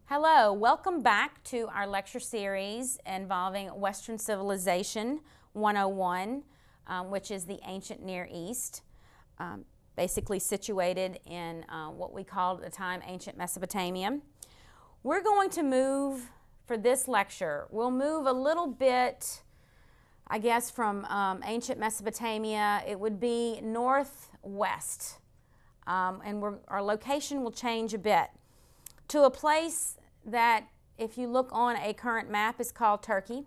Hello, welcome back to our lecture series involving Western Civilization 101, which is the ancient Near East, basically situated in what we called at the time ancient Mesopotamia. We're going to move, for this lecture, we'll move a little bit, I guess, from ancient Mesopotamia. It would be northwest, and our location will change a bit to a place that, if you look on a current map, is called Turkey,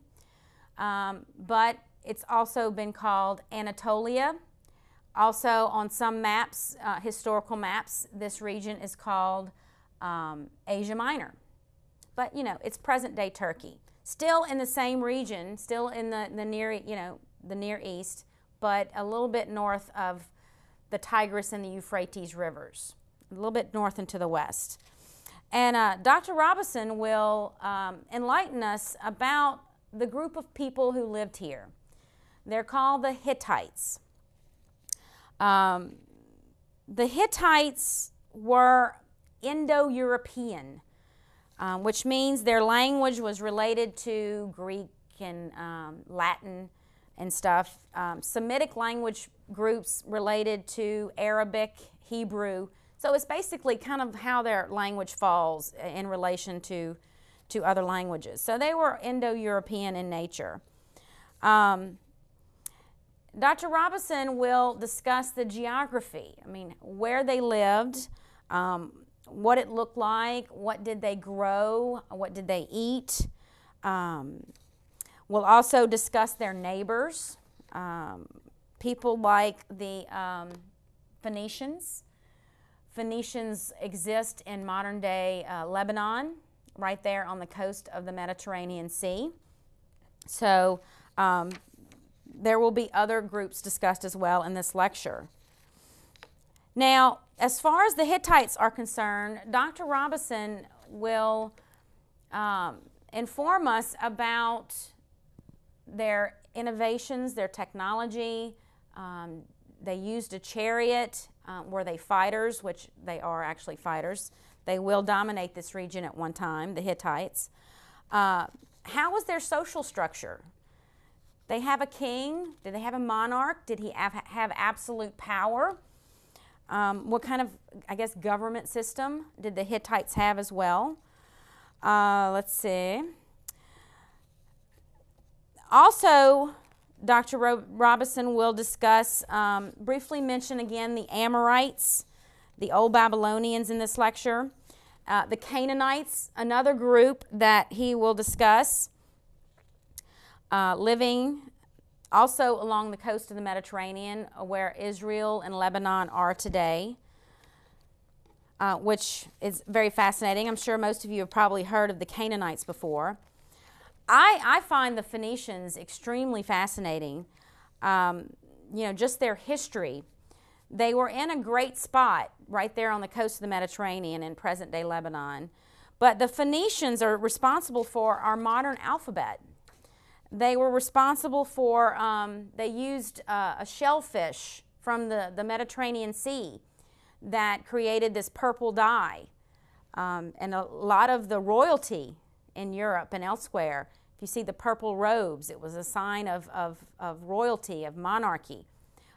but it's also been called Anatolia. Also on some maps, historical maps, this region is called Asia Minor. But you know, it's present-day Turkey. Still in the same region, still in the Near East, but a little bit north of the Tigris and the Euphrates rivers, a little bit north and to the west. And Dr. Robinson will enlighten us about the group of people who lived here. They're called the Hittites. The Hittites were Indo-European, which means their language was related to Greek and Latin and stuff. Semitic language groups related to Arabic, Hebrew. So it's basically kind of how their language falls in relation to other languages. So they were Indo-European in nature. Dr. Robinson will discuss the geography. I mean, where they lived, what it looked like, what did they grow, what did they eat. We'll also discuss their neighbors, people like the Phoenicians. Phoenicians exist in modern-day Lebanon, right there on the coast of the Mediterranean Sea. So there will be other groups discussed as well in this lecture. Now, as far as the Hittites are concerned, Dr. Robinson will inform us about their innovations, their technology. They used a chariot. Were they fighters? Which they are actually fighters. They will dominate this region at one time, the Hittites. How was their social structure? They have a king? Did they have a monarch? Did he have absolute power? What kind of, I guess, government system did the Hittites have as well? Let's see. Also, Dr. Robinson will discuss, briefly mention again the Amorites, the old Babylonians in this lecture. The Canaanites, another group that he will discuss, living also along the coast of the Mediterranean, where Israel and Lebanon are today, which is very fascinating. I'm sure most of you have probably heard of the Canaanites before. I find the Phoenicians extremely fascinating. Just their history. They were in a great spot right there on the coast of the Mediterranean in present-day Lebanon. But the Phoenicians are responsible for our modern alphabet. They were responsible for, they used a shellfish from the Mediterranean Sea that created this purple dye. And a lot of the royalty in Europe and elsewhere, if you see the purple robes, it was a sign of royalty, of monarchy.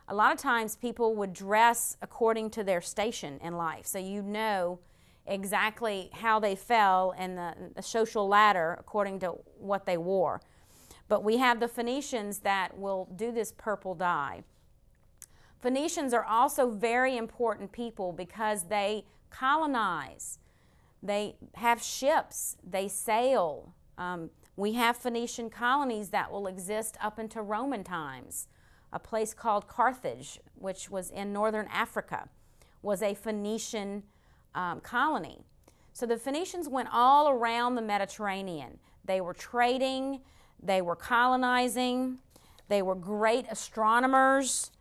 A lot of times people would dress according to their station in life, so you know exactly how they fell in the social ladder according to what they wore. But we have the Phoenicians that will do this purple dye. Phoenicians are also very important people because they colonize. They have ships, they sail. We have Phoenician colonies that will exist up into Roman times. A place called Carthage, which was in northern Africa, was a Phoenician colony. So the Phoenicians went all around the Mediterranean. They were trading, they were colonizing, they were great astronomers.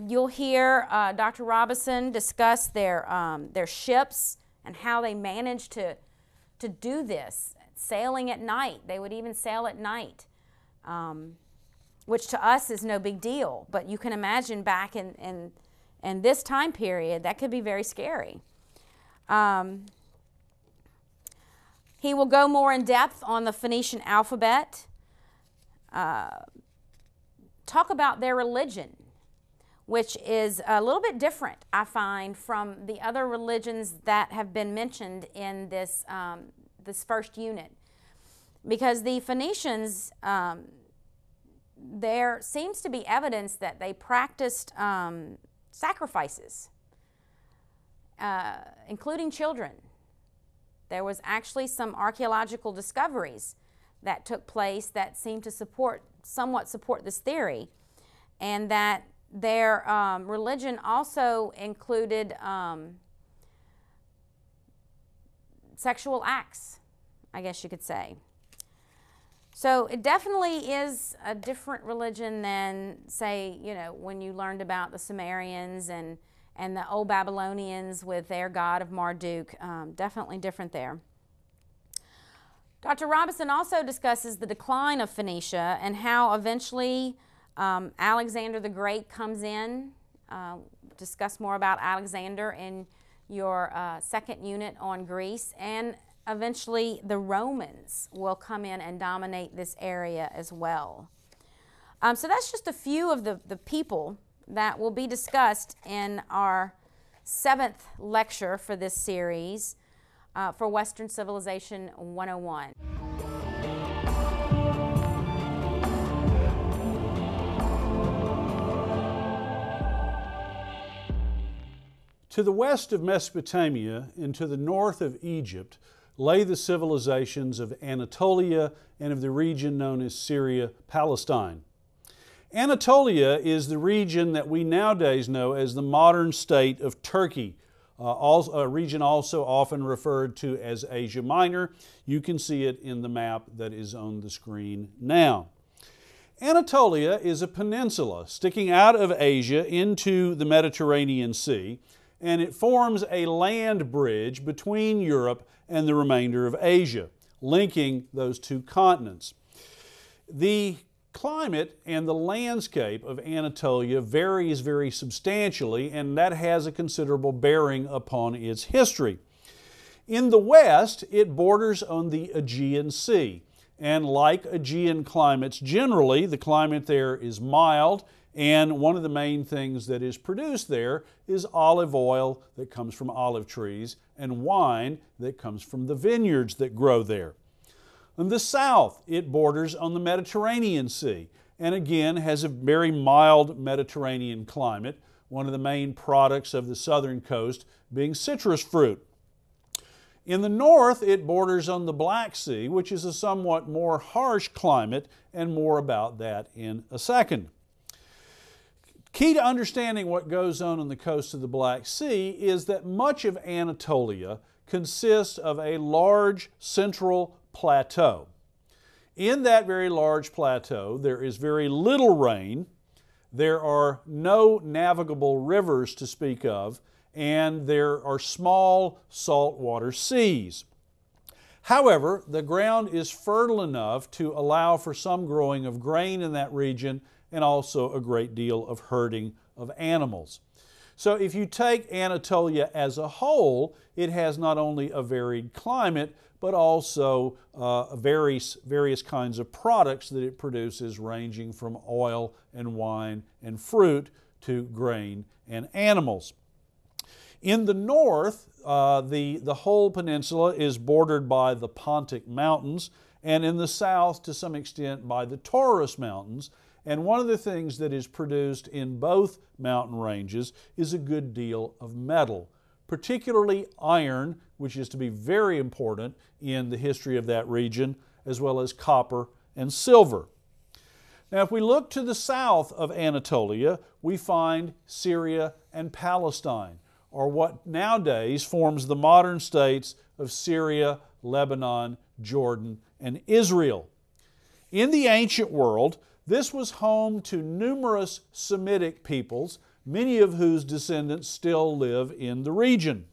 You'll hear Dr. Robinson discuss their ships and how they managed to do this, sailing at night. They would even sail at night, which to us is no big deal. But you can imagine back in this time period, that could be very scary. He will go more in depth on the Phoenician alphabet, talk about their religion, which is a little bit different, I find, from the other religions that have been mentioned in this, this first unit. Because the Phoenicians, there seems to be evidence that they practiced sacrifices, including children. There was actually some archaeological discoveries that took place that seem to somewhat support this theory, and that their religion also included sexual acts, I guess you could say. So it definitely is a different religion than, say, you know, when you learned about the Sumerians and the old Babylonians with their god of Marduk. Definitely different there. Dr. Robinson also discusses the decline of Phoenicia and how eventually Alexander the Great comes in. Discuss more about Alexander in your second unit on Greece. And eventually the Romans will come in and dominate this area as well. So that's just a few of the people that will be discussed in our 7th lecture for this series for Western Civilization 101. To the west of Mesopotamia and to the north of Egypt lay the civilizations of Anatolia and of the region known as Syria, Palestine. Anatolia is the region that we nowadays know as the modern state of Turkey, a region also often referred to as Asia Minor. You can see it in the map that is on the screen now. Anatolia is a peninsula sticking out of Asia into the Mediterranean Sea, and it forms a land bridge between Europe and the remainder of Asia, linking those two continents. The climate and the landscape of Anatolia varies very substantially, and that has a considerable bearing upon its history. In the west, it borders on the Aegean Sea, and like Aegean climates generally, the climate there is mild, and one of the main things that is produced there is olive oil that comes from olive trees and wine that comes from the vineyards that grow there. In the south, it borders on the Mediterranean Sea and again has a very mild Mediterranean climate, one of the main products of the southern coast being citrus fruit. In the north, it borders on the Black Sea, which is a somewhat more harsh climate, and more about that in a second. Key to understanding what goes on the coast of the Black Sea is that much of Anatolia consists of a large central plateau. In that very large plateau, there is very little rain, there are no navigable rivers to speak of, and there are small saltwater seas. However, the ground is fertile enough to allow for some growing of grain in that region and also a great deal of herding of animals. So if you take Anatolia as a whole, it has not only a varied climate, but also various kinds of products that it produces, ranging from oil and wine and fruit to grain and animals. In the north, the whole peninsula is bordered by the Pontic Mountains, and in the south, to some extent, by the Taurus Mountains. And one of the things that is produced in both mountain ranges is a good deal of metal, particularly iron, which is to be very important in the history of that region, as well as copper and silver. Now, if we look to the south of Anatolia, we find Syria and Palestine, or what nowadays forms the modern states of Syria, Lebanon, Jordan, and Israel. In the ancient world, this was home to numerous Semitic peoples, many of whose descendants still live in the region.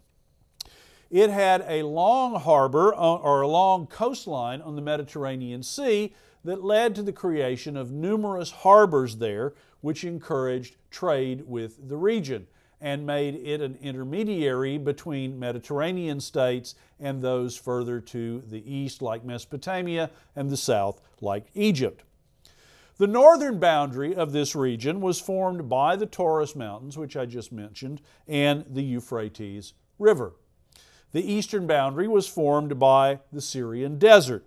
It had a long harbor or a long coastline on the Mediterranean Sea that led to the creation of numerous harbors there, which encouraged trade with the region. and made it an intermediary between Mediterranean states and those further to the east like Mesopotamia and the south like Egypt. The northern boundary of this region was formed by the Taurus Mountains, which I just mentioned, and the Euphrates River. The eastern boundary was formed by the Syrian desert.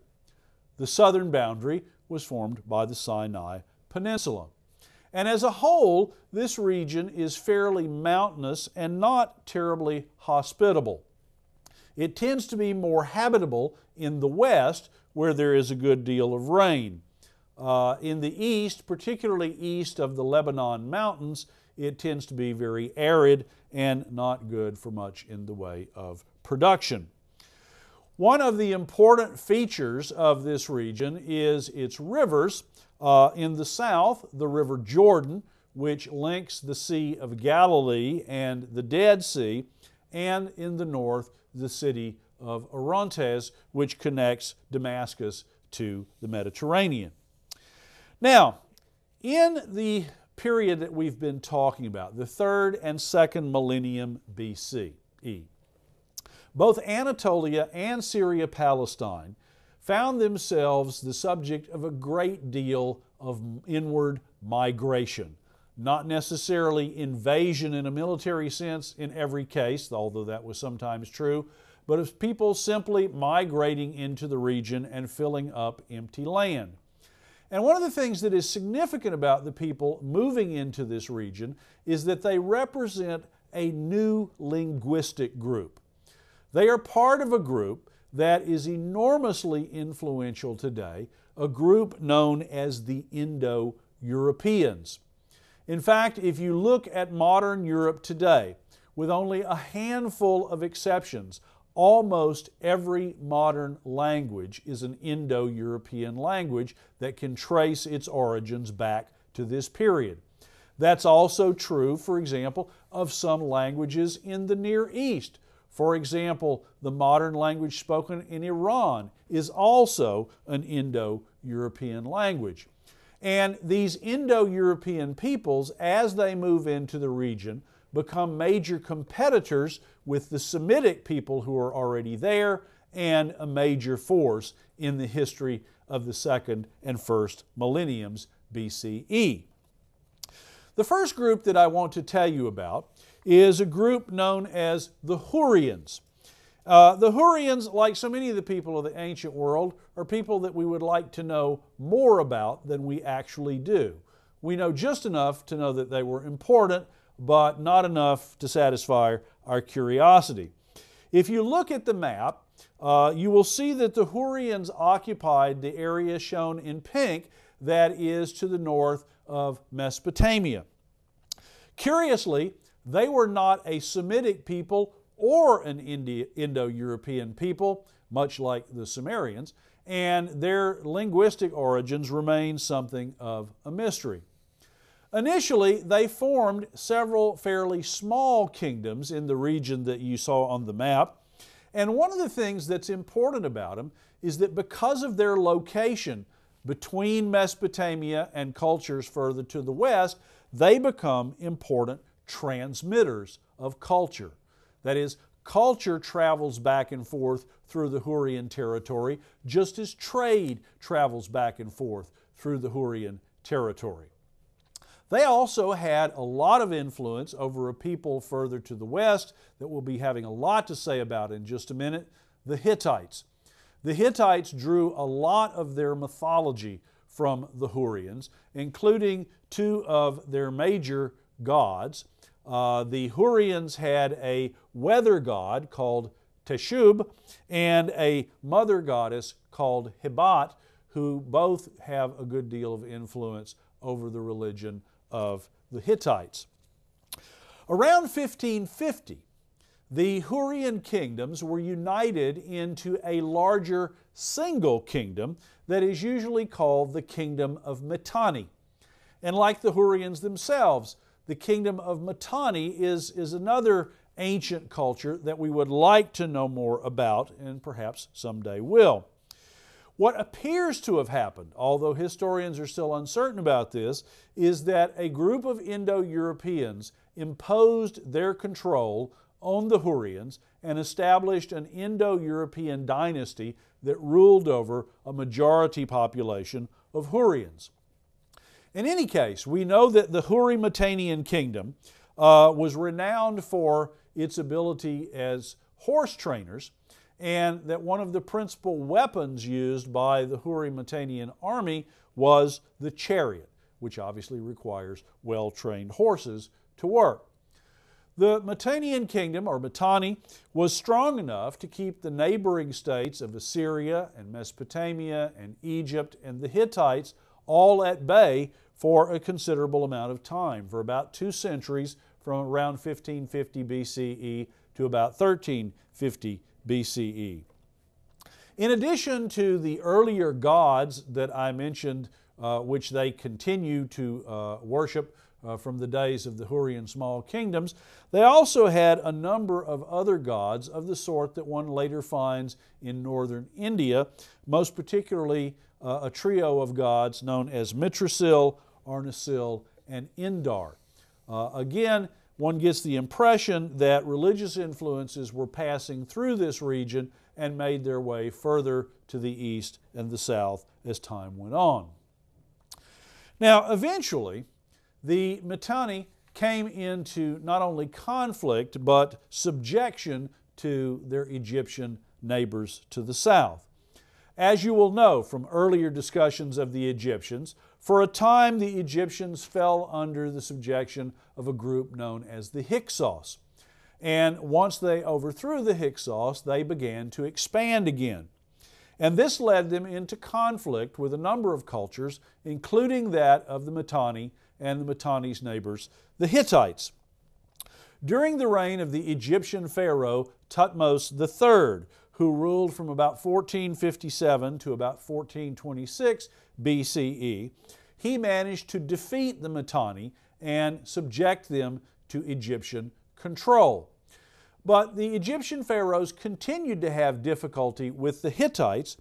The southern boundary was formed by the Sinai Peninsula. And as a whole, this region is fairly mountainous and not terribly hospitable. It tends to be more habitable in the west, where there is a good deal of rain. In the east, particularly east of the Lebanon mountains, it tends to be very arid and not good for much in the way of production. One of the important features of this region is its rivers. In the south, the River Jordan, which links the Sea of Galilee and the Dead Sea, and in the north, the city of Orontes, which connects Damascus to the Mediterranean. Now, in the period that we've been talking about, the 3rd and 2nd millennium BCE, both Anatolia and Syria-Palestine found themselves the subject of a great deal of inward migration. Not necessarily invasion in a military sense in every case, although that was sometimes true, but of people simply migrating into the region and filling up empty land. And one of the things that is significant about the people moving into this region is that they represent a new linguistic group. They are part of a group that is enormously influential today, a group known as the Indo-Europeans. In fact, if you look at modern Europe today, with only a handful of exceptions, almost every modern language is an Indo-European language that can trace its origins back to this period. That's also true, for example, of some languages in the Near East. For example, the modern language spoken in Iran is also an Indo-European language. And these Indo-European peoples, as they move into the region, become major competitors with the Semitic people who are already there and a major force in the history of the 2nd and 1st millenniums BCE. The first group that I want to tell you about is a group known as the Hurrians. The Hurrians, like so many of the people of the ancient world, are people that we would like to know more about than we actually do. We know just enough to know that they were important, but not enough to satisfy our curiosity. If you look at the map, you will see that the Hurrians occupied the area shown in pink that is to the north of Mesopotamia. Curiously, they were not a Semitic people or an Indo-European people, much like the Sumerians, and their linguistic origins remain something of a mystery. Initially, they formed several fairly small kingdoms in the region that you saw on the map, and one of the things that's important about them is that because of their location between Mesopotamia and cultures further to the west, they become important transmitters of culture. That is, culture travels back and forth through the Hurrian territory, just as trade travels back and forth through the Hurrian territory. They also had a lot of influence over a people further to the west that we'll be having a lot to say about in just a minute, the Hittites. The Hittites drew a lot of their mythology from the Hurrians, including two of their major gods. The Hurrians had a weather god called Teshub and a mother goddess called Hebat, who both have a good deal of influence over the religion of the Hittites. Around 1550, the Hurrian kingdoms were united into a larger single kingdom that is usually called the Kingdom of Mitanni. And like the Hurrians themselves, the Kingdom of Mitanni is another ancient culture that we would like to know more about and perhaps someday will. What appears to have happened, although historians are still uncertain about this, is that a group of Indo-Europeans imposed their control on the Hurrians and established an Indo-European dynasty that ruled over a majority population of Hurrians. In any case, we know that the Hurry-Mitannian kingdom was renowned for its ability as horse trainers, and that one of the principal weapons used by the Hurry-Mitannian army was the chariot, which obviously requires well-trained horses to work. The Mitannian kingdom, or Mitanni, was strong enough to keep the neighboring states of Assyria and Mesopotamia and Egypt and the Hittites all at bay for a considerable amount of time, for about 2 centuries, from around 1550 BCE to about 1350 BCE. In addition to the earlier gods that I mentioned, which they continue to worship from the days of the Hurrian small kingdoms, they also had a number of other gods of the sort that one later finds in northern India, most particularly a trio of gods known as Mitrasil, Arnasil, and Indar. Again, one gets the impression that religious influences were passing through this region and made their way further to the east and the south as time went on. Now, eventually, the Mitanni came into not only conflict but subjection to their Egyptian neighbors to the south. As you will know from earlier discussions of the Egyptians, for a time the Egyptians fell under the subjection of a group known as the Hyksos. And once they overthrew the Hyksos, they began to expand again. And this led them into conflict with a number of cultures, including that of the Mitanni and the Mitanni's neighbors, the Hittites. During the reign of the Egyptian pharaoh Thutmose III, who ruled from about 1457 to about 1426 BCE, he managed to defeat the Mitanni and subject them to Egyptian control. But the Egyptian pharaohs continued to have difficulty with the Hittites,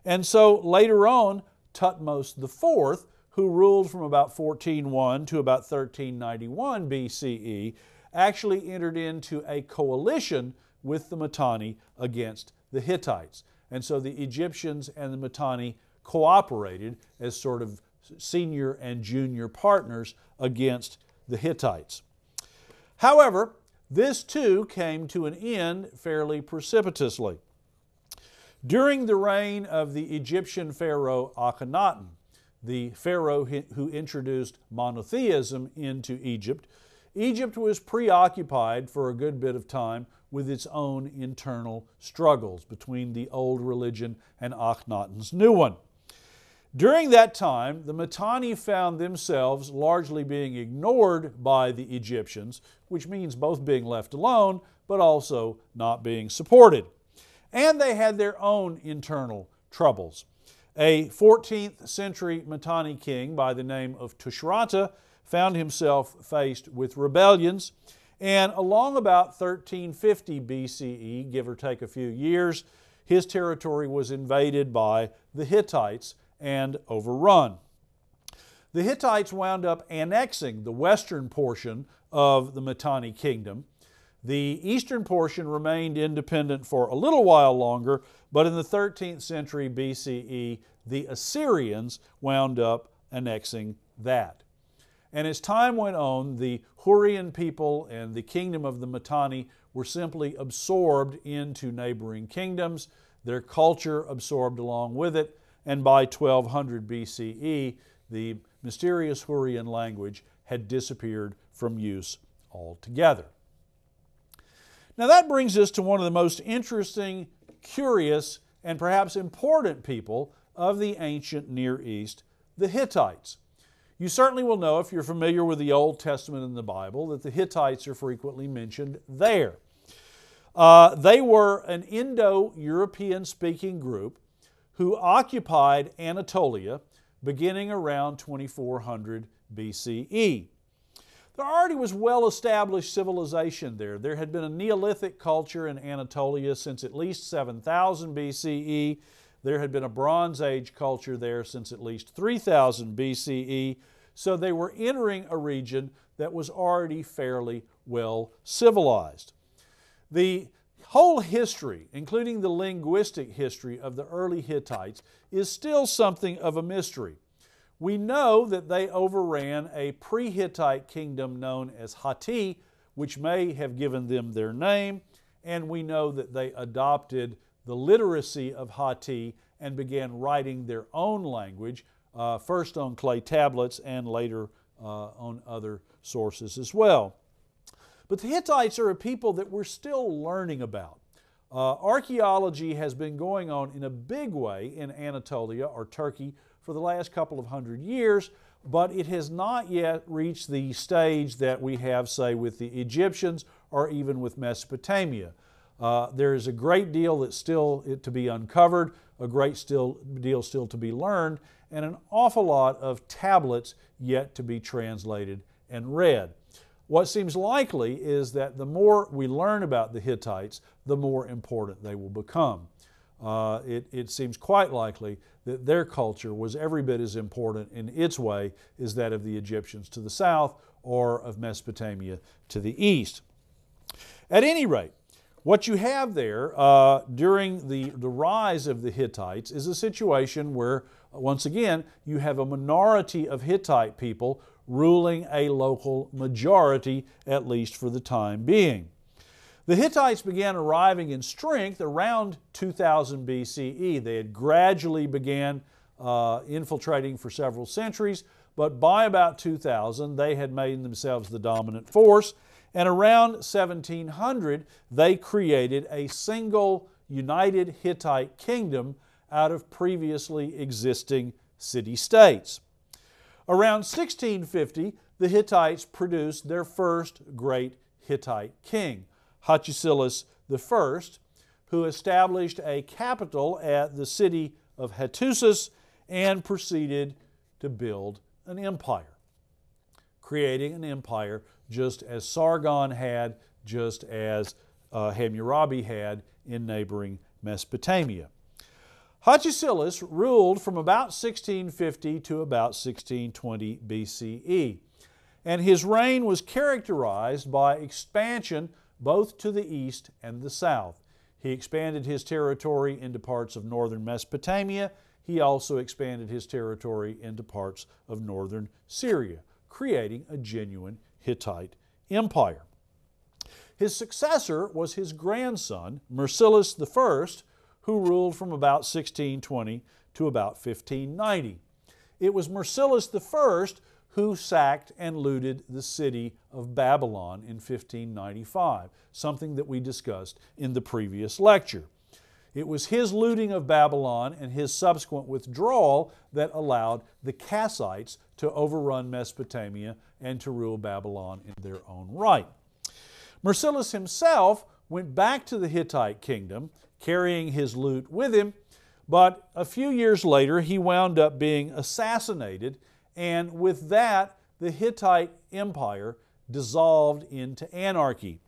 and so later on, Thutmose IV, who ruled from about 1401 to about 1391 BCE, actually entered into a coalition with the Mitanni against the Hittites. And so the Egyptians and the Mitanni cooperated as sort of senior and junior partners against the Hittites. However, this too came to an end fairly precipitously. During the reign of the Egyptian pharaoh Akhenaten, the pharaoh who introduced monotheism into Egypt, Egypt was preoccupied for a good bit of time with its own internal struggles between the old religion and Akhenaten's new one. During that time, the Mitanni found themselves largely being ignored by the Egyptians, which means both being left alone, but also not being supported. And they had their own internal troubles. A 14th century Mitanni king by the name of Tushratta found himself faced with rebellions, and along about 1350 BCE, give or take a few years, his territory was invaded by the Hittites and overrun. The Hittites wound up annexing the western portion of the Mitanni kingdom. The eastern portion remained independent for a little while longer, but in the 13th century BCE, the Assyrians wound up annexing that. And as time went on, the Hurrian people and the kingdom of the Mitanni were simply absorbed into neighboring kingdoms, their culture absorbed along with it, and by 1200 BCE, the mysterious Hurrian language had disappeared from use altogether. Now that brings us to one of the most interesting, curious, and perhaps important people of the ancient Near East, the Hittites. You certainly will know, if you're familiar with the Old Testament and the Bible, that the Hittites are frequently mentioned there. They were an Indo-European speaking group who occupied Anatolia beginning around 2400 BCE. There already was well-established civilization there. There had been a Neolithic culture in Anatolia since at least 7000 BCE. There had been a Bronze Age culture there since at least 3000 BCE. So they were entering a region that was already fairly well civilized. The whole history, including the linguistic history of the early Hittites, is still something of a mystery. We know that they overran a pre-Hittite kingdom known as Hatti, which may have given them their name, and we know that they adopted the literacy of Hatti and began writing their own language, first on clay tablets and later on other sources as well. But the Hittites are a people that we're still learning about. Archaeology has been going on in a big way in Anatolia or Turkey for the last couple of hundred years, but it has not yet reached the stage that we have, say, with the Egyptians or even with Mesopotamia. There is a great deal that's still to be uncovered, a great deal still to be learned, and an awful lot of tablets yet to be translated and read. What seems likely is that the more we learn about the Hittites, the more important they will become. It seems quite likely that their culture was every bit as important in its way as that of the Egyptians to the south or of Mesopotamia to the east. At any rate, what you have there during the rise of the Hittites is a situation where, once again, you have a minority of Hittite people ruling a local majority, at least for the time being. The Hittites began arriving in strength around 2000 BCE. They had gradually began infiltrating for several centuries, but by about 2000 they had made themselves the dominant force, and around 1700 they created a single united Hittite kingdom out of previously existing city-states. Around 1650, the Hittites produced their first great Hittite king, Hattusilus I, who established a capital at the city of Hattusis and proceeded to build an empire, creating an empire just as Sargon had, just as Hammurabi had in neighboring Mesopotamia. Hattusilus ruled from about 1650 to about 1620 BCE, and his reign was characterized by expansion both to the east and the south. He expanded his territory into parts of northern Mesopotamia. He also expanded his territory into parts of northern Syria, creating a genuine Hittite empire. His successor was his grandson, Mursilis I, who ruled from about 1620 to about 1590. It was Mursilis I who sacked and looted the city of Babylon in 1595, something that we discussed in the previous lecture. It was his looting of Babylon and his subsequent withdrawal that allowed the Kassites to overrun Mesopotamia and to rule Babylon in their own right. Mursilis himself went back to the Hittite kingdom, carrying his loot with him, but a few years later he wound up being assassinated, and with that the Hittite empire dissolved into anarchy.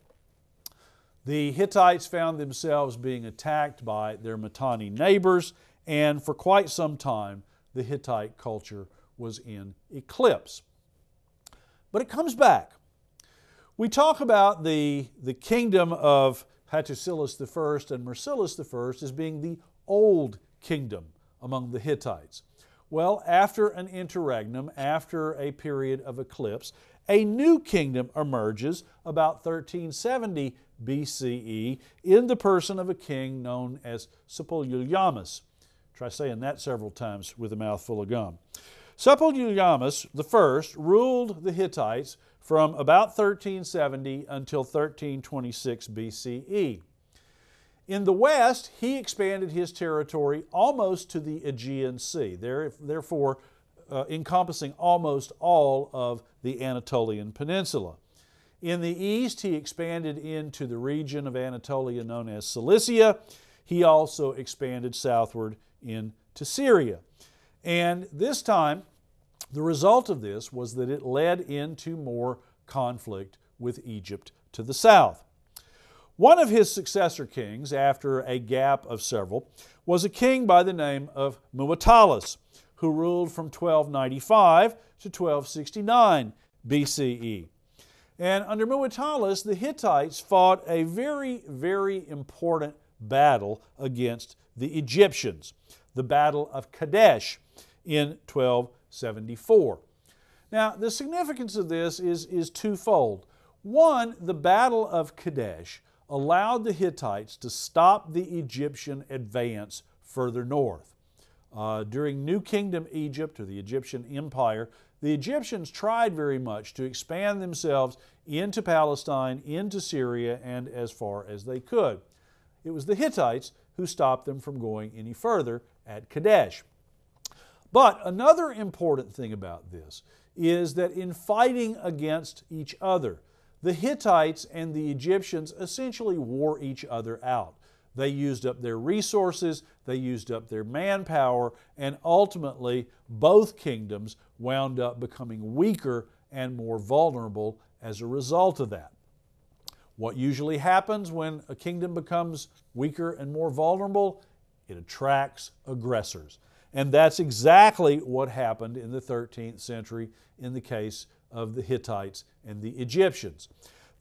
The Hittites found themselves being attacked by their Mitanni neighbors, and for quite some time the Hittite culture was in eclipse. But it comes back. We talk about the kingdom of Hattusilus I and Mursilis I as being the old kingdom among the Hittites. Well, after an interregnum, after a period of eclipse, a new kingdom emerges about 1370 BCE in the person of a king known as Suppiluliamus. Try saying that several times with a mouthful of gum. Suppiluliamus I ruled the Hittites from about 1370 until 1326 BCE. In the west, he expanded his territory almost to the Aegean Sea, therefore encompassing almost all of the Anatolian Peninsula. In the east, he expanded into the region of Anatolia known as Cilicia. He also expanded southward into Syria. And this time, the result of this was that it led into more conflict with Egypt to the south. One of his successor kings, after a gap of several, was a king by the name of Muwatalus, who ruled from 1295 to 1269 BCE. And under Muwatalus, the Hittites fought a very, very important battle against the Egyptians, the Battle of Kadesh in 1274. Now, the significance of this is twofold. One, the Battle of Kadesh allowed the Hittites to stop the Egyptian advance further north. During New Kingdom Egypt, or the Egyptian Empire, the Egyptians tried very much to expand themselves into Palestine, into Syria, and as far as they could. It was the Hittites who stopped them from going any further at Kadesh. But another important thing about this is that in fighting against each other, the Hittites and the Egyptians essentially wore each other out. They used up their resources, they used up their manpower, and ultimately both kingdoms wound up becoming weaker and more vulnerable as a result of that. What usually happens when a kingdom becomes weaker and more vulnerable? It attracts aggressors. And that's exactly what happened in the 13th century in the case of the Hittites and the Egyptians.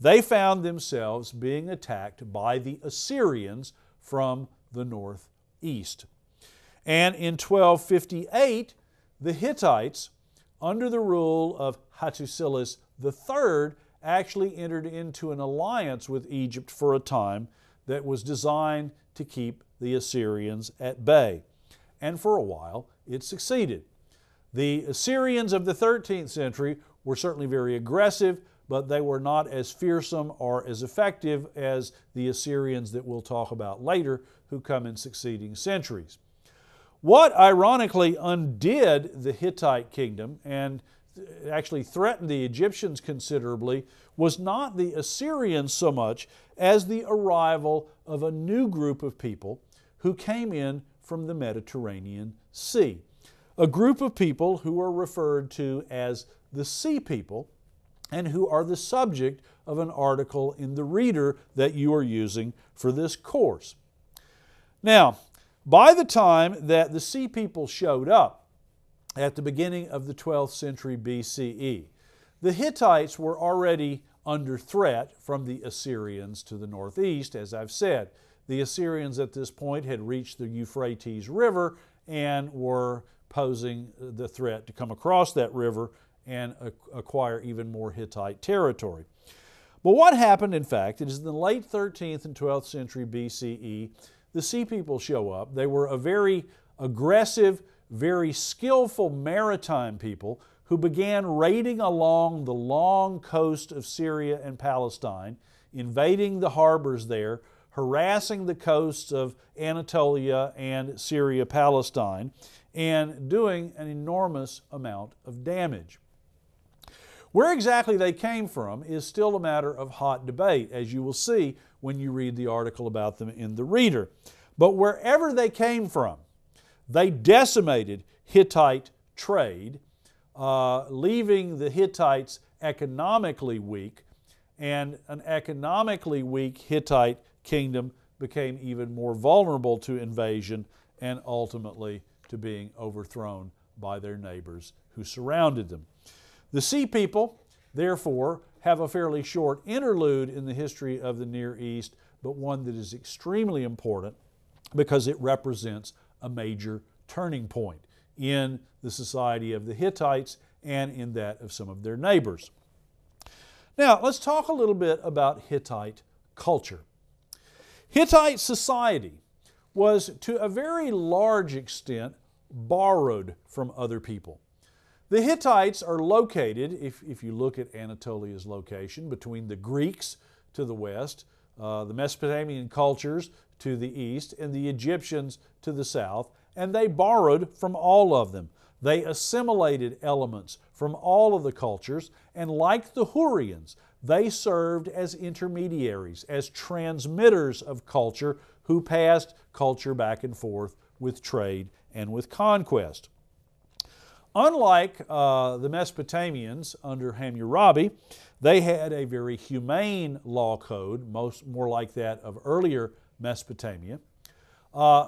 They found themselves being attacked by the Assyrians from the northeast. And in 1258, the Hittites, under the rule of Hattusilus III, actually entered into an alliance with Egypt for a time that was designed to keep the Assyrians at bay. And for a while, it succeeded. The Assyrians of the 13th century were certainly very aggressive, but they were not as fearsome or as effective as the Assyrians that we'll talk about later, who come in succeeding centuries. What ironically undid the Hittite kingdom and actually threatened the Egyptians considerably was not the Assyrians so much as the arrival of a new group of people who came in from the Mediterranean Sea. A group of people who are referred to as the Sea People, and who are the subject of an article in the Reader that you are using for this course. Now, by the time that the Sea People showed up at the beginning of the 12th century BCE, the Hittites were already under threat from the Assyrians to the northeast, as I've said. The Assyrians at this point had reached the Euphrates River and were posing the threat to come across that river and acquire even more Hittite territory. But what happened, in fact, is in the late 13th and 12th century BCE, the Sea People show up. They were a very aggressive, very skillful maritime people who began raiding along the long coast of Syria and Palestine, invading the harbors there, harassing the coasts of Anatolia and Syria, Palestine, and doing an enormous amount of damage. Where exactly they came from is still a matter of hot debate, as you will see when you read the article about them in the Reader. But wherever they came from, they decimated Hittite trade, leaving the Hittites economically weak, and an economically weak Hittite kingdom became even more vulnerable to invasion and ultimately to being overthrown by their neighbors who surrounded them. The Sea People, therefore, have a fairly short interlude in the history of the Near East, but one that is extremely important because it represents a major turning point in the society of the Hittites and in that of some of their neighbors. Now, let's talk a little bit about Hittite culture. Hittite society was to a very large extent borrowed from other people. The Hittites are located, if you look at Anatolia's location, between the Greeks to the west, the Mesopotamian cultures to the east, and the Egyptians to the south, and they borrowed from all of them. They assimilated elements from all of the cultures, and like the Hurrians, they served as intermediaries, as transmitters of culture who passed culture back and forth with trade and with conquest. Unlike the Mesopotamians under Hammurabi, they had a very humane law code, more like that of earlier Mesopotamia.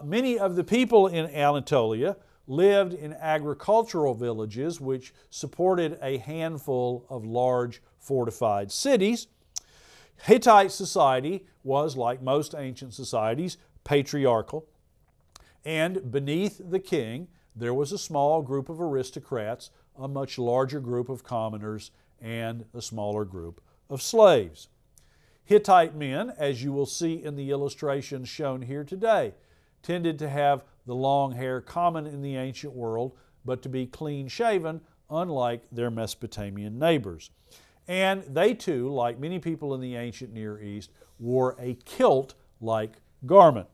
Many of the people in Anatolia lived in agricultural villages which supported a handful of large fortified cities. Hittite society was, like most ancient societies, patriarchal, and beneath the king there was a small group of aristocrats, a much larger group of commoners, and a smaller group of slaves. Hittite men, as you will see in the illustrations shown here today, tended to have the long hair common in the ancient world, but to be clean-shaven, unlike their Mesopotamian neighbors. And they too, like many people in the ancient Near East, wore a kilt-like garment.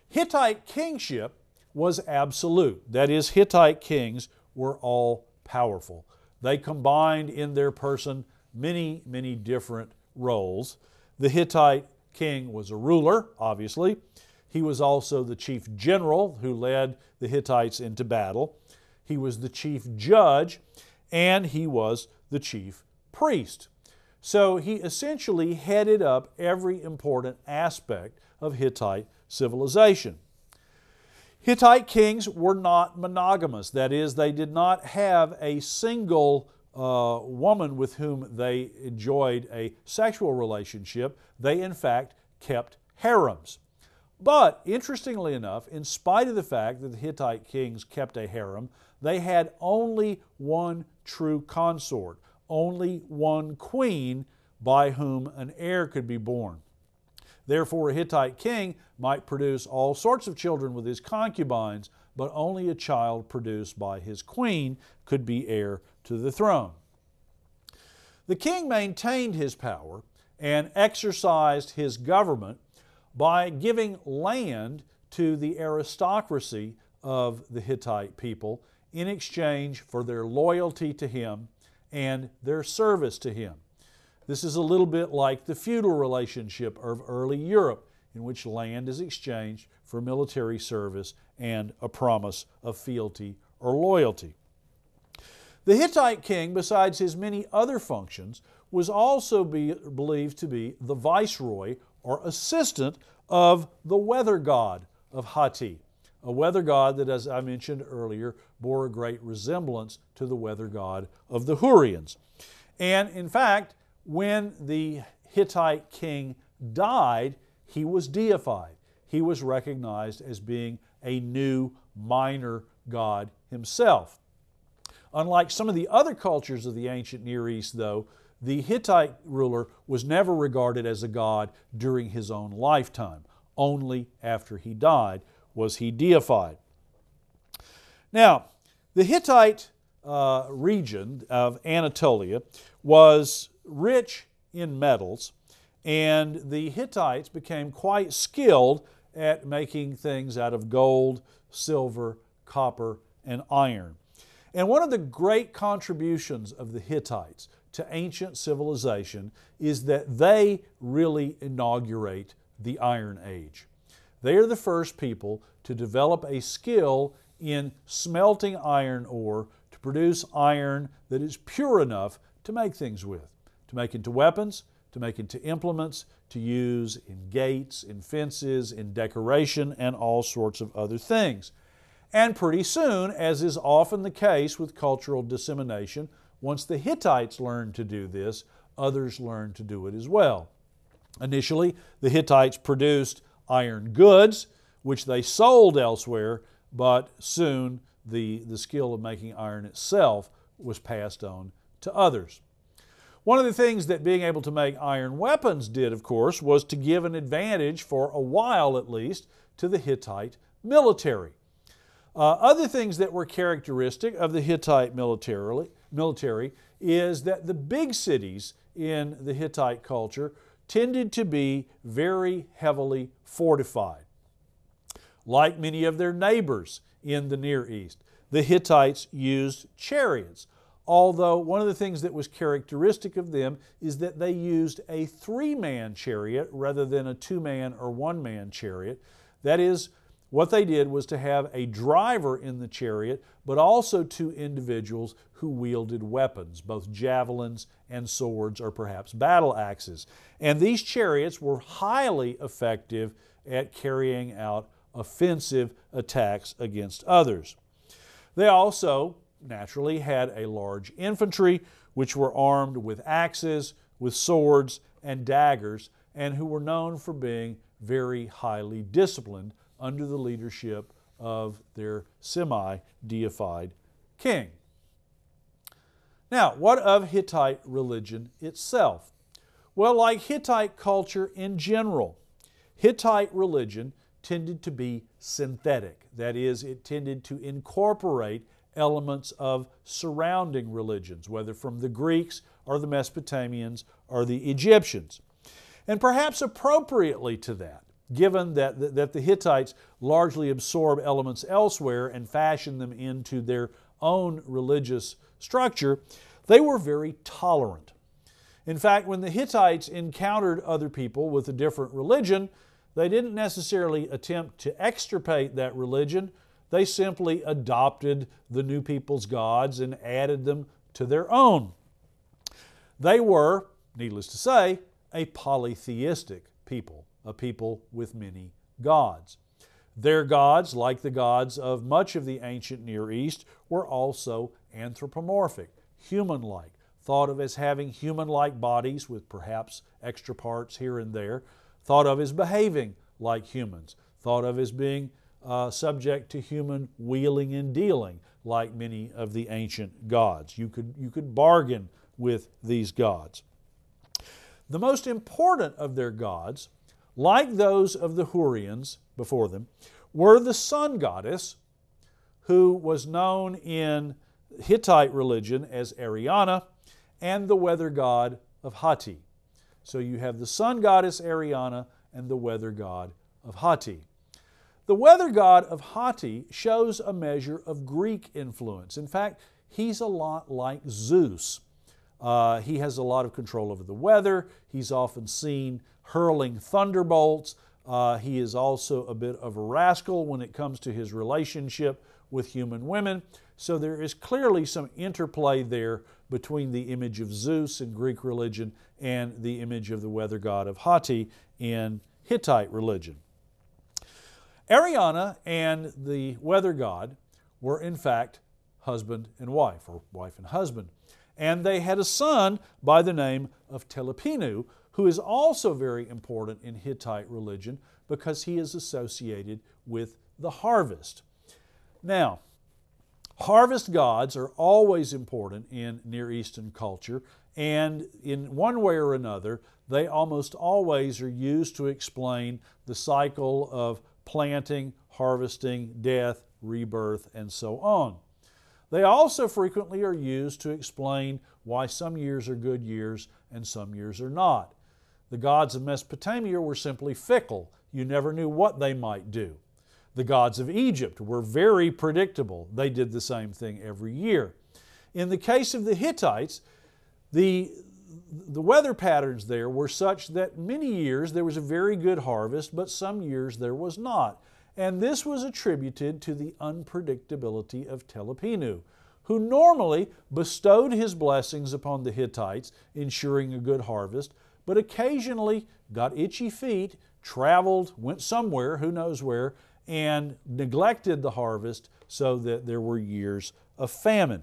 Hittite kingship was absolute. That is, Hittite kings were all powerful. They combined in their person many, many different roles. The Hittite king was a ruler, obviously. He was also the chief general who led the Hittites into battle. He was the chief judge, and he was the chief priest. So he essentially headed up every important aspect of Hittite civilization. Hittite kings were not monogamous. That is, they did not have a single woman with whom they enjoyed a sexual relationship. They, in fact, kept harems. But, interestingly enough, in spite of the fact that the Hittite kings kept a harem, they had only one true consort, only one queen by whom an heir could be born. Therefore, a Hittite king might produce all sorts of children with his concubines, but only a child produced by his queen could be heir to the throne. The king maintained his power and exercised his government by giving land to the aristocracy of the Hittite people in exchange for their loyalty to him and their service to him. This is a little bit like the feudal relationship of early Europe, in which land is exchanged for military service and a promise of fealty or loyalty. The Hittite king, besides his many other functions, was also believed to be the viceroy or assistant of the weather god of Hatti, a weather god that, as I mentioned earlier, bore a great resemblance to the weather god of the Hurrians. And in fact, when the Hittite king died, he was deified. He was recognized as being a new minor god himself. Unlike some of the other cultures of the ancient Near East, though, the Hittite ruler was never regarded as a god during his own lifetime. Only after he died was he deified. Now, the Hittite region of Anatolia was rich in metals, and the Hittites became quite skilled at making things out of gold, silver, copper, and iron. And one of the great contributions of the Hittites to ancient civilization is that they really inaugurate the Iron Age. They are the first people to develop a skill in smelting iron ore to produce iron that is pure enough to make things with, to make into weapons, to make into implements, to use in gates, in fences, in decoration, and all sorts of other things. And pretty soon, as is often the case with cultural dissemination, once the Hittites learned to do this, others learned to do it as well. Initially, the Hittites produced iron goods, which they sold elsewhere, but soon the skill of making iron itself was passed on to others. One of the things that being able to make iron weapons did, of course, was to give an advantage, for a while at least, to the Hittite military. Other things that were characteristic of the Hittite military is that the big cities in the Hittite culture tended to be very heavily fortified. Like many of their neighbors in the Near East, the Hittites used chariots, although one of the things that was characteristic of them is that they used a three-man chariot rather than a two-man or one-man chariot. That is, what they did was to have a driver in the chariot, but also two individuals who wielded weapons, both javelins and swords or perhaps battle axes. And these chariots were highly effective at carrying out offensive attacks against others. They also naturally had a large infantry, which were armed with axes, with swords, and daggers, and who were known for being very highly disciplined under the leadership of their semi-deified king. Now, what of Hittite religion itself? Well, like Hittite culture in general, Hittite religion tended to be synthetic. That is, it tended to incorporate elements of surrounding religions, whether from the Greeks or the Mesopotamians or the Egyptians. And perhaps appropriately to that, given that the Hittites largely absorb elements elsewhere and fashion them into their own religious structure, they were very tolerant. In fact, when the Hittites encountered other people with a different religion, they didn't necessarily attempt to extirpate that religion. They simply adopted the new people's gods and added them to their own. They were, needless to say, a polytheistic people, a people with many gods. Their gods, like the gods of much of the ancient Near East, were also anthropomorphic, human-like, thought of as having human-like bodies with perhaps extra parts here and there, thought of as behaving like humans, thought of as being subject to human wheeling and dealing like many of the ancient gods. You could bargain with these gods. The most important of their gods, like those of the Hurrians before them, were the sun goddess, who was known in Hittite religion as Ariana, and the weather god of Hatti. So you have the sun goddess Ariana and the weather god of Hatti. The weather god of Hatti shows a measure of Greek influence. In fact, he's a lot like Zeus. He has a lot of control over the weather. He's often seen hurling thunderbolts. He is also a bit of a rascal when it comes to his relationship with human women. So there is clearly some interplay there between the image of Zeus in Greek religion and the image of the weather god of Hatti in Hittite religion. Ariana and the weather god were in fact husband and wife, or wife and husband. And they had a son by the name of Telepinu, who is also very important in Hittite religion because he is associated with the harvest. Now, harvest gods are always important in Near Eastern culture, and in one way or another, they almost always are used to explain the cycle of planting, harvesting, death, rebirth, and so on. They also frequently are used to explain why some years are good years and some years are not. The gods of Mesopotamia were simply fickle. You never knew what they might do. The gods of Egypt were very predictable. They did the same thing every year. In the case of the Hittites, the weather patterns there were such that many years there was a very good harvest, but some years there was not. And this was attributed to the unpredictability of Telepinu, who normally bestowed his blessings upon the Hittites, ensuring a good harvest, but occasionally got itchy feet, traveled, went somewhere, who knows where, and neglected the harvest so that there were years of famine.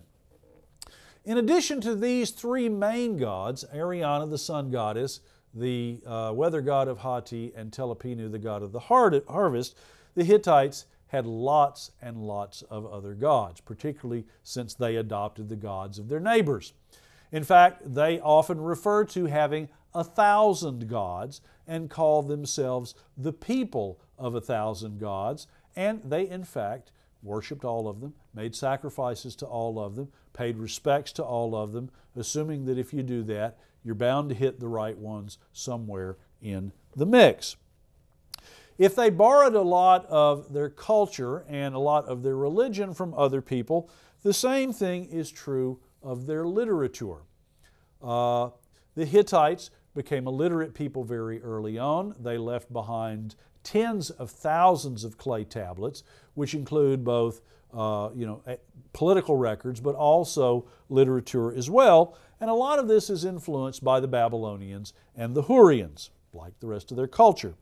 In addition to these three main gods, Ariana, the sun goddess, the weather god of Hatti, and Telepinu, the god of the harvest, the Hittites had lots and lots of other gods, particularly since they adopted the gods of their neighbors. In fact, they often refer to having 1,000 gods and call themselves the people of 1,000 gods, and they in fact worshipped all of them, made sacrifices to all of them, paid respects to all of them, assuming that if you do that, you're bound to hit the right ones somewhere in the mix. If they borrowed a lot of their culture and a lot of their religion from other people, the same thing is true of their literature. The Hittites became a literate people very early on. They left behind tens of thousands of clay tablets, which include both political records, but also literature as well. And a lot of this is influenced by the Babylonians and the Hurrians, like the rest of their culture.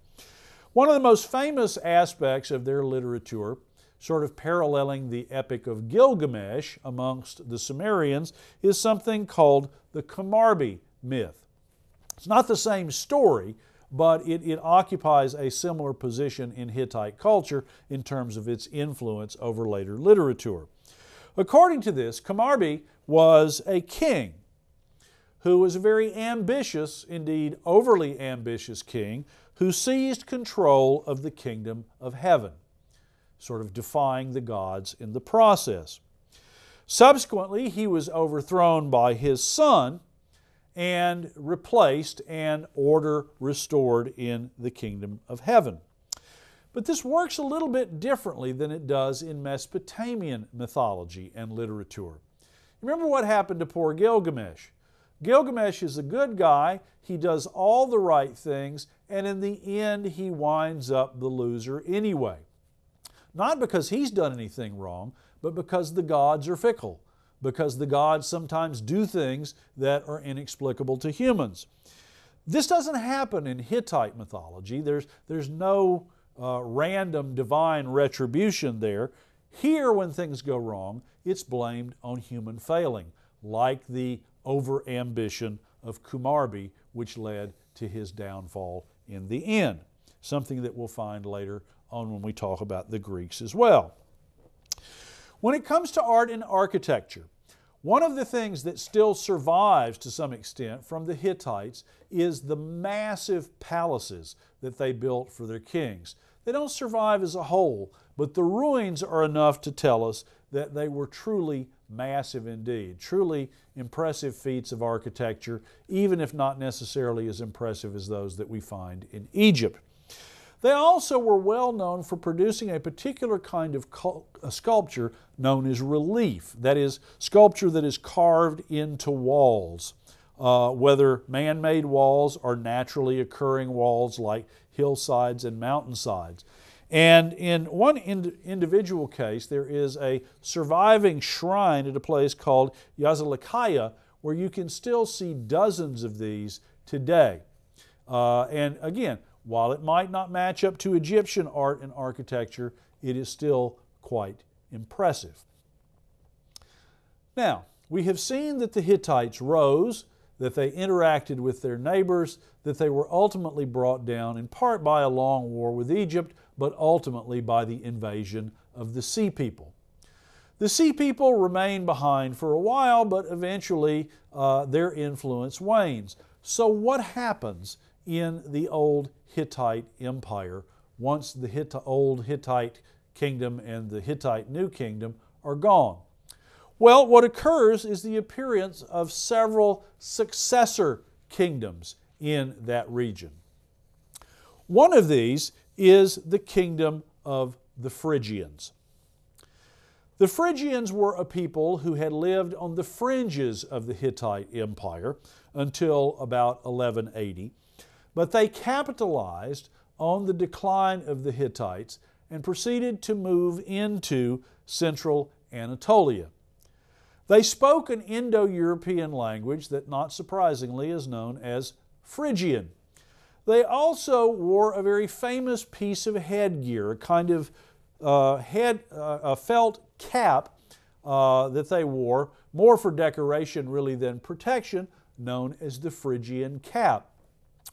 One of the most famous aspects of their literature, sort of paralleling the Epic of Gilgamesh amongst the Sumerians, is something called the Kumarbi myth. It's not the same story, but it occupies a similar position in Hittite culture in terms of its influence over later literature. According to this, Kumarbi was a king who was a very ambitious, indeed overly ambitious king, who seized control of the kingdom of heaven, sort of defying the gods in the process. Subsequently, he was overthrown by his son and replaced and order restored in the kingdom of heaven. But this works a little bit differently than it does in Mesopotamian mythology and literature. Remember what happened to poor Gilgamesh. Gilgamesh is a good guy, he does all the right things, and in the end he winds up the loser anyway. Not because he's done anything wrong, but because the gods are fickle, because the gods sometimes do things that are inexplicable to humans. This doesn't happen in Hittite mythology. There's no random divine retribution there. Here, when things go wrong, it's blamed on human failing, like the over-ambition of Kumarbi, which led to his downfall in the end, something that we'll find later on when we talk about the Greeks as well. When it comes to art and architecture, one of the things that still survives to some extent from the Hittites is the massive palaces that they built for their kings. They don't survive as a whole, but the ruins are enough to tell us that they were truly massive indeed, truly impressive feats of architecture, even if not necessarily as impressive as those that we find in Egypt. They also were well known for producing a particular kind of sculpture known as relief, that is, sculpture that is carved into walls, whether man-made walls or naturally occurring walls like hillsides and mountainsides. And in one individual case, there is a surviving shrine at a place called Yazilikaya, where you can still see dozens of these today. And again, while it might not match up to Egyptian art and architecture, it is still quite impressive. Now, we have seen that the Hittites rose, that they interacted with their neighbors, that they were ultimately brought down in part by a long war with Egypt, but ultimately by the invasion of the Sea People. The Sea People remain behind for a while, but eventually their influence wanes. So what happens in the old Hittite Empire once the old Hittite kingdom and the Hittite New Kingdom are gone? Well, what occurs is the appearance of several successor kingdoms in that region. One of these is the kingdom of the Phrygians. The Phrygians were a people who had lived on the fringes of the Hittite Empire until about 1180, but they capitalized on the decline of the Hittites and proceeded to move into central Anatolia. They spoke an Indo-European language that, not surprisingly, is known as Phrygian. They also wore a very famous piece of headgear, a kind of a felt cap that they wore, more for decoration really than protection, known as the Phrygian cap,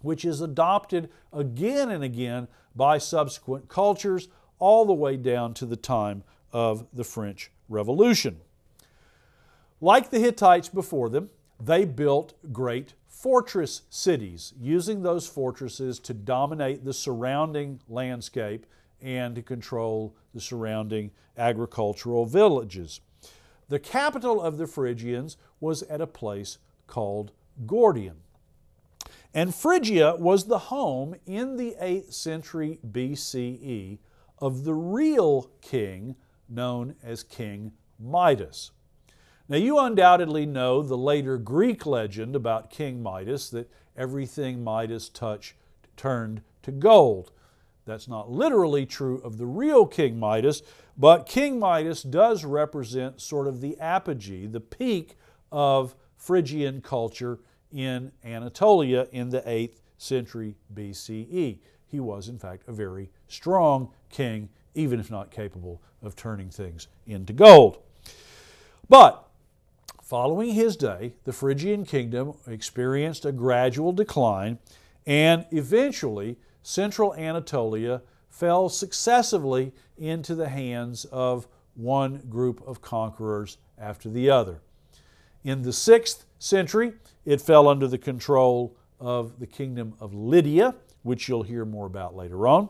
which is adopted again and again by subsequent cultures all the way down to the time of the French Revolution. Like the Hittites before them, they built great fortress cities, using those fortresses to dominate the surrounding landscape and to control the surrounding agricultural villages. The capital of the Phrygians was at a place called Gordium. And Phrygia was the home in the 8th century BCE of the real king known as King Midas. Now, you undoubtedly know the later Greek legend about King Midas, that everything Midas touched turned to gold. That's not literally true of the real King Midas, but King Midas does represent sort of the apogee, the peak of Phrygian culture in Anatolia in the 8th century BCE. he was in fact a very strong king, even if not capable of turning things into gold. But following his day, the Phrygian kingdom experienced a gradual decline, and eventually central Anatolia fell successively into the hands of one group of conquerors after the other. In the 6th century, it fell under the control of the kingdom of Lydia, which you'll hear more about later on.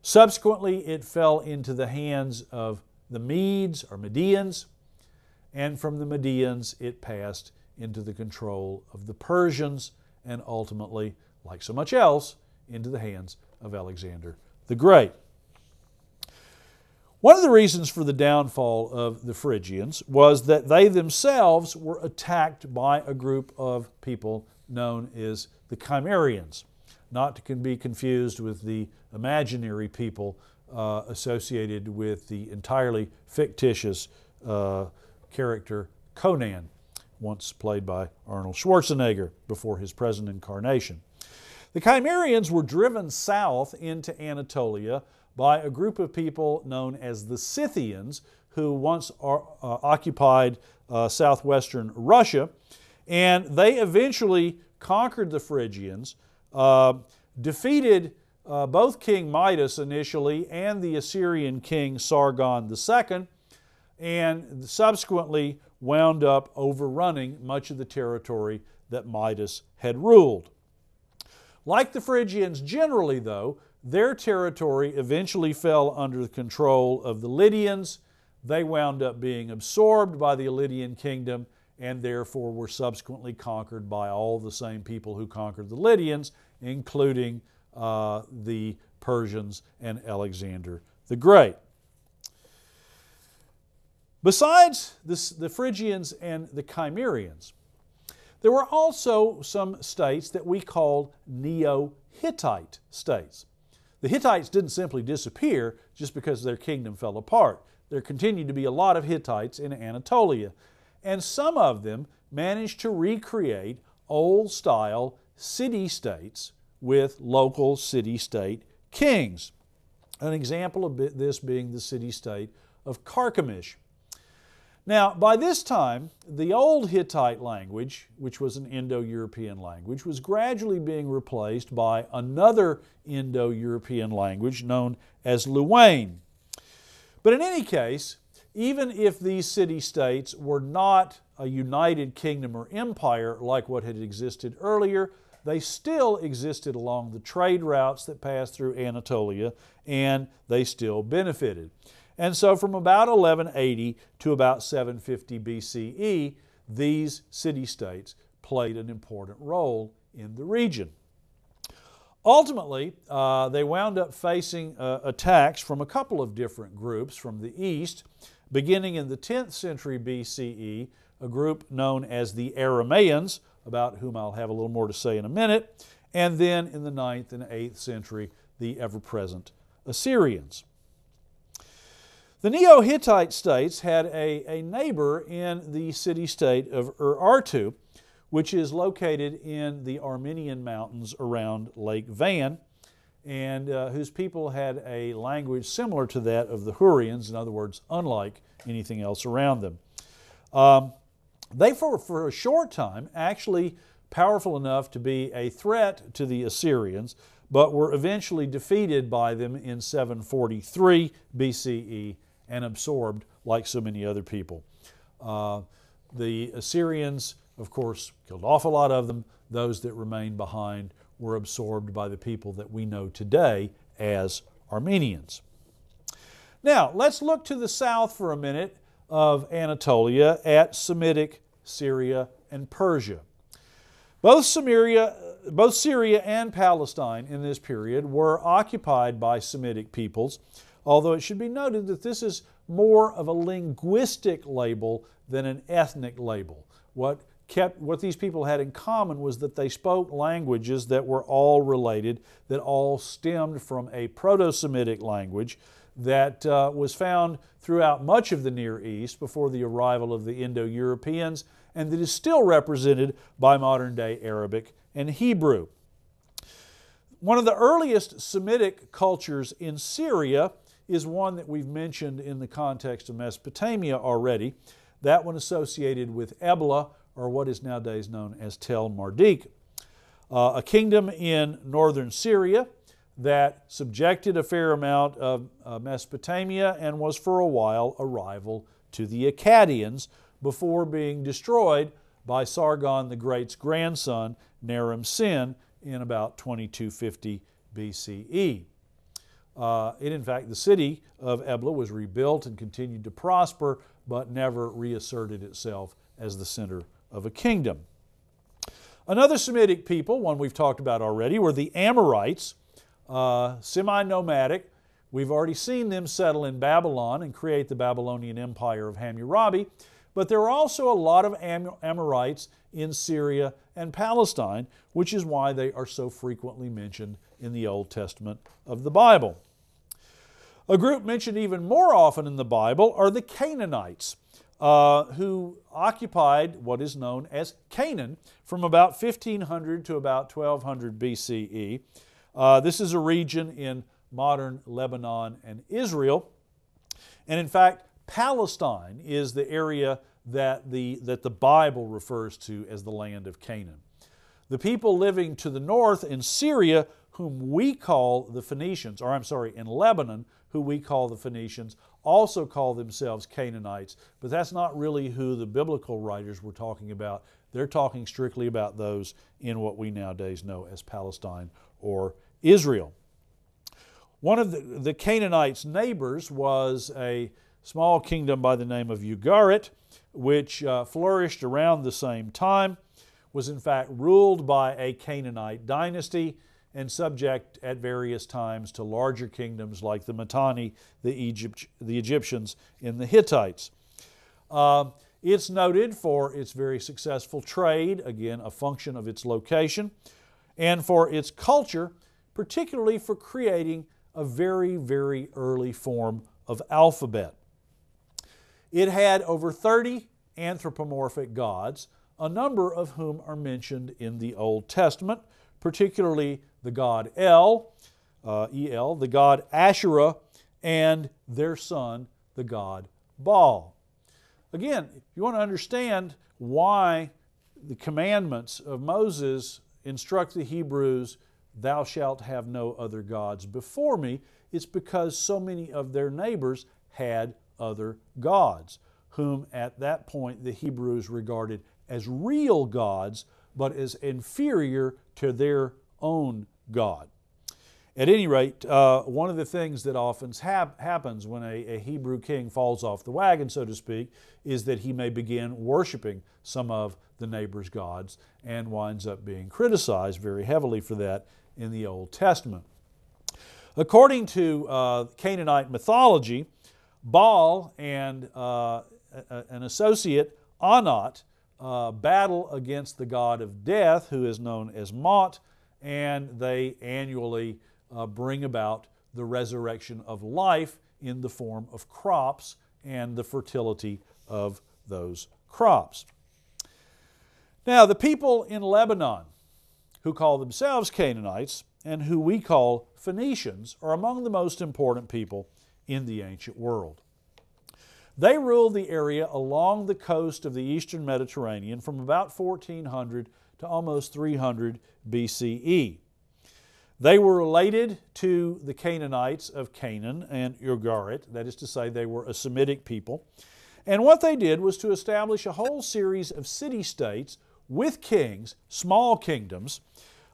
Subsequently, it fell into the hands of the Medes or Medians, and from the Medians it passed into the control of the Persians, and ultimately, like so much else, into the hands of Alexander the Great. One of the reasons for the downfall of the Phrygians was that they themselves were attacked by a group of people known as the Cimmerians, not to be confused with the imaginary people associated with the entirely fictitious character Conan, once played by Arnold Schwarzenegger before his present incarnation. The Cimmerians were driven south into Anatolia by a group of people known as the Scythians, who once occupied southwestern Russia, and they eventually conquered the Phrygians, defeated both King Midas initially and the Assyrian king Sargon II, and subsequently wound up overrunning much of the territory that Midas had ruled. Like the Phrygians generally, though, their territory eventually fell under the control of the Lydians. They wound up being absorbed by the Lydian kingdom and therefore were subsequently conquered by all the same people who conquered the Lydians, including the Persians and Alexander the Great. Besides the Phrygians and the Cimmerians, there were also some states that we called Neo-Hittite states. The Hittites didn't simply disappear just because their kingdom fell apart. There continued to be a lot of Hittites in Anatolia, and some of them managed to recreate old-style city-states with local city-state kings. An example of this being the city-state of Carchemish. Now, by this time, the old Hittite language, which was an Indo-European language, was gradually being replaced by another Indo-European language known as Luwian. But in any case, even if these city-states were not a united kingdom or empire like what had existed earlier, they still existed along the trade routes that passed through Anatolia, and they still benefited. And so from about 1180 to about 750 BCE, these city-states played an important role in the region. Ultimately, they wound up facing attacks from a couple of different groups from the east. Beginning in the 10th century BCE, a group known as the Aramaeans, about whom I'll have a little more to say in a minute, and then in the 9th and 8th century, the ever-present Assyrians. The Neo-Hittite states had a neighbor in the city-state of Urartu, which is located in the Armenian mountains around Lake Van, and whose people had a language similar to that of the Hurrians, in other words, unlike anything else around them. They, for a short time, actually powerful enough to be a threat to the Assyrians, but were eventually defeated by them in 743 BCE and absorbed like so many other people. The Assyrians, of course, killed an awful lot of them. Those that remained behind were absorbed by the people that we know today as Armenians. Now, let's look to the south for a minute of Anatolia at Semitic Syria and Persia. Both Syria and Palestine in this period were occupied by Semitic peoples, although it should be noted that this is more of a linguistic label than an ethnic label. What these people had in common was that they spoke languages that were all related, that all stemmed from a Proto-Semitic language that was found throughout much of the Near East before the arrival of the Indo-Europeans, and that is still represented by modern-day Arabic and Hebrew. One of the earliest Semitic cultures in Syria is one that we've mentioned in the context of Mesopotamia already, that one associated with Ebla, or what is nowadays known as Tel Mardik, a kingdom in northern Syria that subjected a fair amount of Mesopotamia and was for a while a rival to the Akkadians before being destroyed by Sargon the Great's grandson, Naram-Sin, in about 2250 BCE. In fact, the city of Ebla was rebuilt and continued to prosper, but never reasserted itself as the center of a kingdom. Another Semitic people, one we've talked about already, were the Amorites, semi-nomadic. We've already seen them settle in Babylon and create the Babylonian Empire of Hammurabi, but there are also a lot of Amorites in Syria and Palestine, which is why they are so frequently mentioned in the Old Testament of the Bible. A group mentioned even more often in the Bible are the Canaanites, who occupied what is known as Canaan from about 1500 to about 1200 BCE. This is a region in modern Lebanon and Israel. And in fact, Palestine is the area that the Bible refers to as the land of Canaan. The people living to the north in Syria, whom we call the Phoenicians, in Lebanon, who we call the Phoenicians, also call themselves Canaanites, but that's not really who the biblical writers were talking about. They're talking strictly about those in what we nowadays know as Palestine or Israel. One of the Canaanites' neighbors was a small kingdom by the name of Ugarit, which flourished around the same time, was in fact ruled by a Canaanite dynasty and subject at various times to larger kingdoms like the Mitanni, the Egyptians, and the Hittites. It's noted for its very successful trade, again a function of its location, and for its culture, particularly for creating a very, very early form of alphabet. It had over 30 anthropomorphic gods, a number of whom are mentioned in the Old Testament, particularly the god El, the god Asherah, and their son, the god Baal. Again, if you want to understand why the commandments of Moses instruct the Hebrews, "Thou shalt have no other gods before me," it's because so many of their neighbors had other gods, whom at that point the Hebrews regarded as real gods, but as inferior to their own God. At any rate, one of the things that often happens when a Hebrew king falls off the wagon, so to speak, is that he may begin worshiping some of the neighbor's gods and winds up being criticized very heavily for that in the Old Testament. According to Canaanite mythology, Baal and an associate, Anat, battle against the god of death, who is known as Mot, and they annually bring about the resurrection of life in the form of crops and the fertility of those crops. Now, the people in Lebanon, who call themselves Canaanites and who we call Phoenicians, are among the most important people in the ancient world. They ruled the area along the coast of the eastern Mediterranean from about 1400 to almost 300 BCE. They were related to the Canaanites of Canaan and Ugarit, that is to say, they were a Semitic people. And what they did was to establish a whole series of city-states with kings, small kingdoms.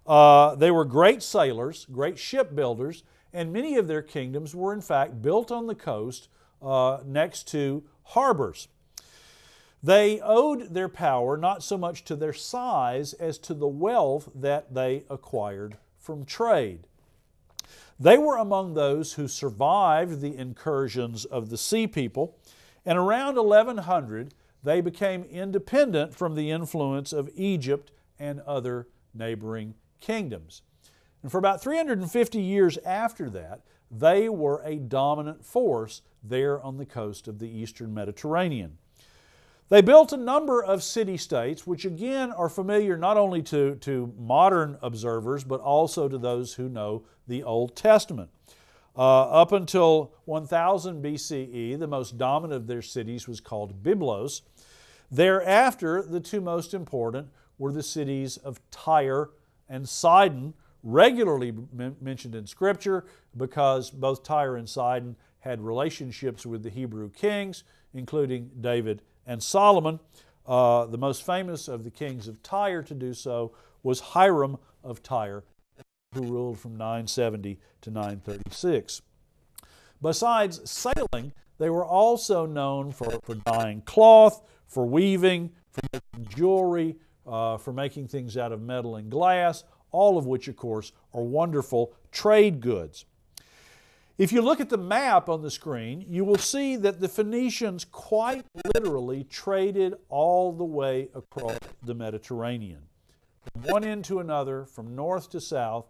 They were great sailors, great shipbuilders, and many of their kingdoms were in fact built on the coast next to harbors. They owed their power not so much to their size as to the wealth that they acquired from trade. They were among those who survived the incursions of the Sea People, and around 1100 they became independent from the influence of Egypt and other neighboring kingdoms. And for about 350 years after that, they were a dominant force there on the coast of the eastern Mediterranean. They built a number of city-states, which again are familiar not only to modern observers, but also to those who know the Old Testament. Up until 1000 BCE, the most dominant of their cities was called Byblos. Thereafter, the two most important were the cities of Tyre and Sidon, regularly mentioned in Scripture because both Tyre and Sidon had relationships with the Hebrew kings, including David and Solomon. The most famous of the kings of Tyre to do so was Hiram of Tyre, who ruled from 970 to 936. Besides sailing, they were also known for dyeing cloth, for weaving, for making jewelry, for making things out of metal and glass, all of which, of course, are wonderful trade goods. If you look at the map on the screen, you will see that the Phoenicians quite literally traded all the way across the Mediterranean. From one end to another, from north to south,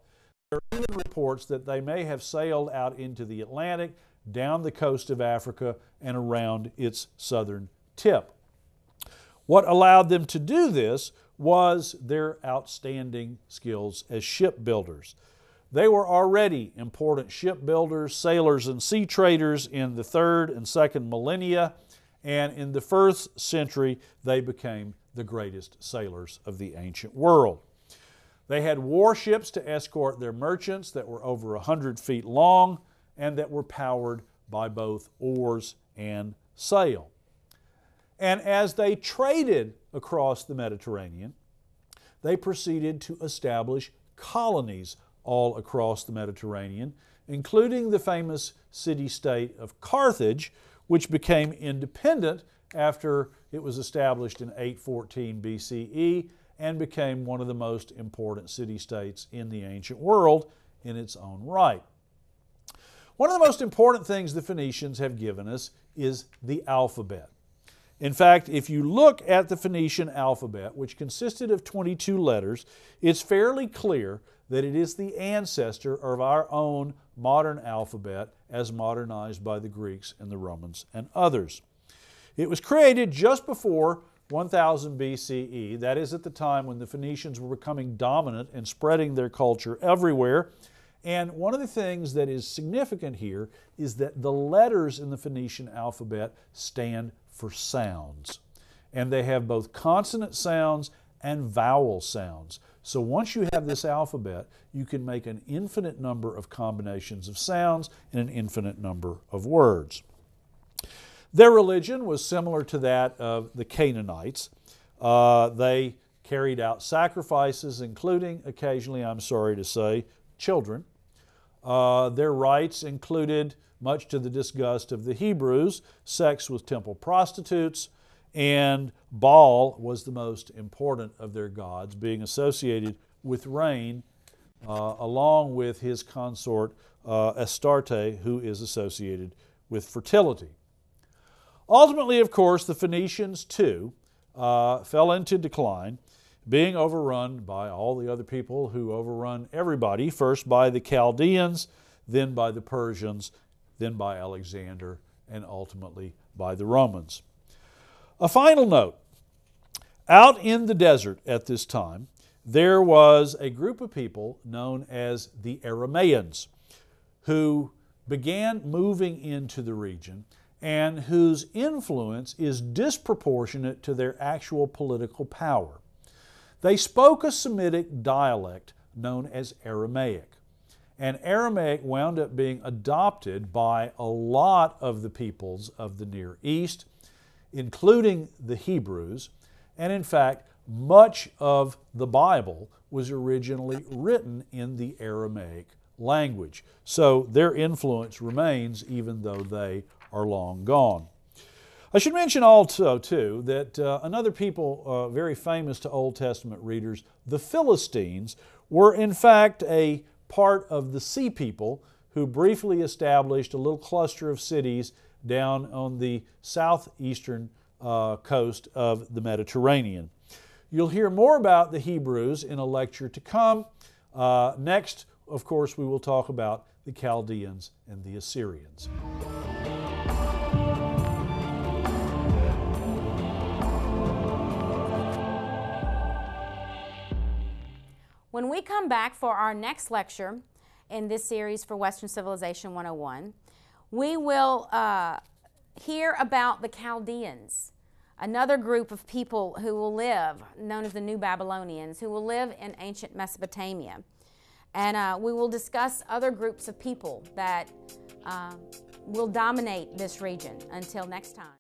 there are even reports that they may have sailed out into the Atlantic, down the coast of Africa, and around its southern tip. What allowed them to do this was their outstanding skills as shipbuilders. They were already important shipbuilders, sailors, and sea traders in the 3rd and 2nd millennia, and in the 1st century they became the greatest sailors of the ancient world. They had warships to escort their merchants that were over 100 feet long and that were powered by both oars and sail. And as they traded across the Mediterranean, they proceeded to establish colonies all across the Mediterranean, including the famous city-state of Carthage, which became independent after it was established in 814 BCE and became one of the most important city-states in the ancient world in its own right. One of the most important things the Phoenicians have given us is the alphabet. In fact, if you look at the Phoenician alphabet, which consisted of 22 letters, it's fairly clear that it is the ancestor of our own modern alphabet as modernized by the Greeks and the Romans and others. It was created just before 1000 BCE, that is at the time when the Phoenicians were becoming dominant and spreading their culture everywhere. And one of the things that is significant here is that the letters in the Phoenician alphabet stand for sounds. And they have both consonant sounds and vowel sounds. So once you have this alphabet, you can make an infinite number of combinations of sounds and an infinite number of words. Their religion was similar to that of the Canaanites. They carried out sacrifices, including occasionally, I'm sorry to say, children. Their rites included, much to the disgust of the Hebrews, sex with temple prostitutes, and Baal was the most important of their gods, being associated with rain, along with his consort Astarte, who is associated with fertility. Ultimately, of course, the Phoenicians too fell into decline, being overrun by all the other people who overrun everybody, first by the Chaldeans, then by the Persians, then by Alexander, and ultimately by the Romans. A final note. Out in the desert at this time, there was a group of people known as the Aramaeans who began moving into the region and whose influence is disproportionate to their actual political power. They spoke a Semitic dialect known as Aramaic. And Aramaic wound up being adopted by a lot of the peoples of the Near East, including the Hebrews. And in fact, much of the Bible was originally written in the Aramaic language. So their influence remains even though they are long gone. I should mention also, too, that another people very famous to Old Testament readers, the Philistines, were in fact a part of the Sea People who briefly established a little cluster of cities down on the southeastern coast of the Mediterranean. You'll hear more about the Hebrews in a lecture to come. Next, of course, we will talk about the Chaldeans and the Assyrians. When we come back for our next lecture in this series for Western Civilization 101, we will hear about the Chaldeans, another group of people who will live, known as the New Babylonians, who will live in ancient Mesopotamia. And we will discuss other groups of people that will dominate this region. Until next time.